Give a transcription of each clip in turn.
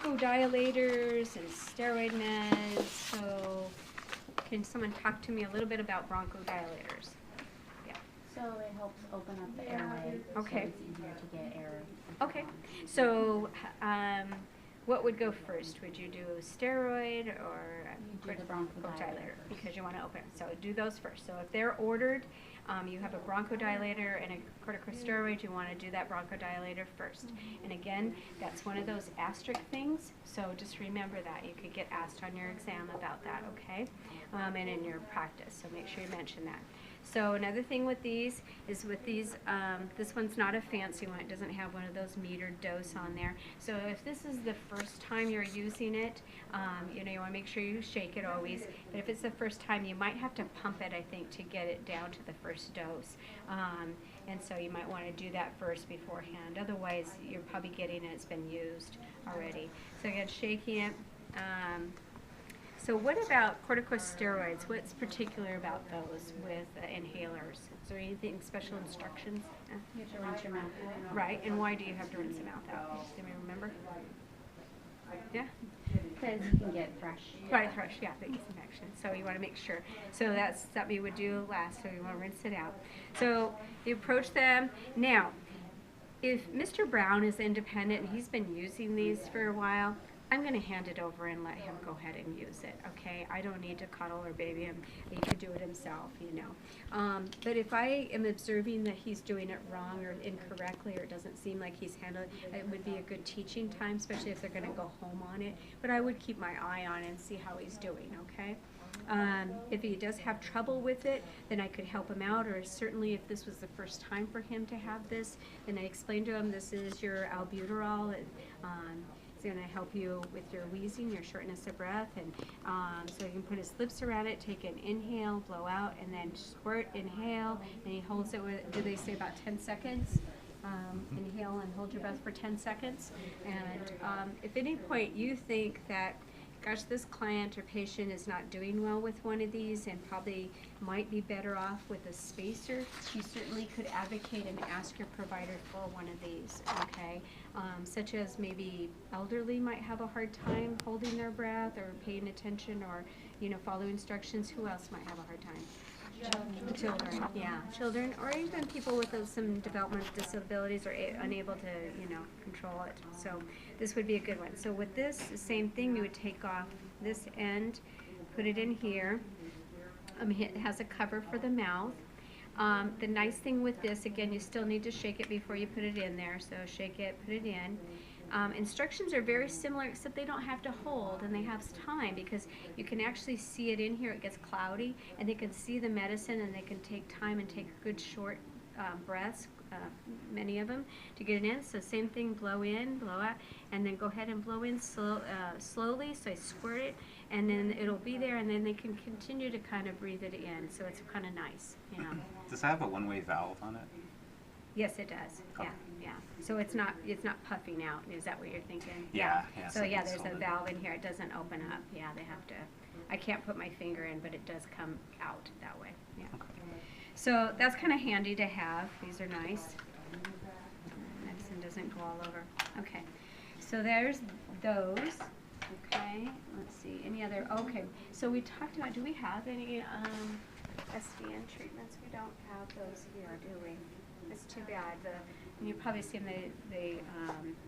bronchodilators and steroid meds. So can someone talk to me a little bit about bronchodilators? Yeah. So it helps open up the airway. Okay. So it's easier to get air. Okay. So what would go first? Would you do steroid or You do the bronchodilator because you want to open it. So do those first. So if they're ordered, you have a bronchodilator and a corticosteroid, you want to do that bronchodilator first. And again, that's one of those asterisk things. So just remember that. You could get asked on your exam about that, okay? And in your practice. So make sure you mention that. So another thing with these is this one's not a fancy one. It doesn't have one of those metered dose on there. So if this is the first time you're using it, you know, you want to make sure you shake it always. But if it's the first time, you might have to pump it, I think, to get it down to the first dose. And so you might want to do that first beforehand. Otherwise, you're probably getting it. It's been used already. So again, shaking it. So what about corticosteroids? What's particular about those with inhalers? Is there anything special instructions? You have to rinse your mouth out. Right, and why do you have to rinse your mouth out? Do you remember? Yeah? Because you can get thrush. Right, thrush, yeah, that gets infection. So you want to make sure. So that's something you would do last, so you want to rinse it out. So you approach them. Now, if Mr. Brown is independent and he's been using these for a while, I'm going to hand it over and let him go ahead and use it, okay? I don't need to cuddle or baby him. He could do it himself, you know. But if I am observing that he's doing it wrong or incorrectly or it doesn't seem like he's handling it, it would be a good teaching time, especially if they're going to go home on it. But I would keep my eye on it and see how he's doing, okay? If he does have trouble with it, then I could help him out, or certainly if this was the first time for him to have this, then I explain to him this is your albuterol. It's going to help you with your wheezing, your shortness of breath, and so he can put his lips around it, take an inhale, blow out, and then squirt, inhale, and he holds it with, do they say about 10 seconds? Inhale and hold your breath for 10 seconds. And if at any point you think that, gosh, this client or patient is not doing well with one of these and probably might be better off with a spacer, you certainly could advocate and ask your provider for one of these, okay? Such as maybe elderly might have a hard time holding their breath or paying attention or, you know, following instructions. Who else might have a hard time? Children, yeah, children, or even people with some developmental disabilities are unable to, you know, control it. So this would be a good one. So with this, the same thing, you would take off this end, put it in here. It has a cover for the mouth. The nice thing with this, again, you still need to shake it before you put it in there. So shake it, put it in. Instructions are very similar, except they don't have to hold and they have time, because you can actually see it in here. It gets cloudy and they can see the medicine and they can take time and take good short breaths, many of them, to get it in. So same thing, blow in, blow out, and then go ahead and blow in slowly. So I squirt it and then it'll be there, and then they can continue to kind of breathe it in. So it's kind of nice, you know. Does it have a one-way valve on it? Yes, it does. Oh. Yeah, yeah. So it's not puffing out. Is that what you're thinking? Yeah. So yeah, there's a valve in here. It doesn't open up. Yeah, they have to. I can't put my finger in, but it does come out that way. Yeah. Okay. So that's kind of handy to have. These are nice. Medicine doesn't go all over. Okay. So there's those. Okay. Let's see. Any other? Okay. So we talked about. Do we have any SDN treatments? We don't have those here, do we? It's too bad. And you probably see them, they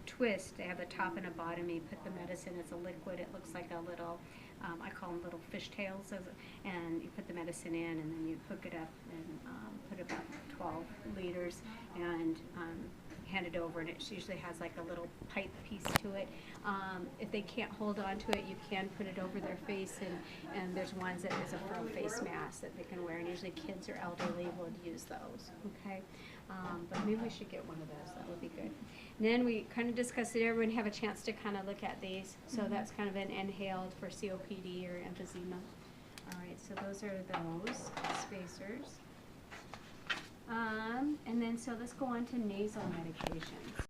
twist. They have a top and a bottom. You put the medicine. It's a liquid. It looks like a little, I call them little fishtails. And you put the medicine in, and then you hook it up and put about 12 liters and hand it over. And it usually has like a little pipe piece to it. If they can't hold on to it, you can put it over their face. And there's ones that has a full face mask that they can wear. And usually kids or elderly will use those. Okay. But maybe we should get one of those. That would be good. And then we kind of discussed it. Everyone have a chance to kind of look at these. So that's kind of an inhaled for COPD or emphysema. All right, so those are those spacers. And then so let's go on to nasal medications.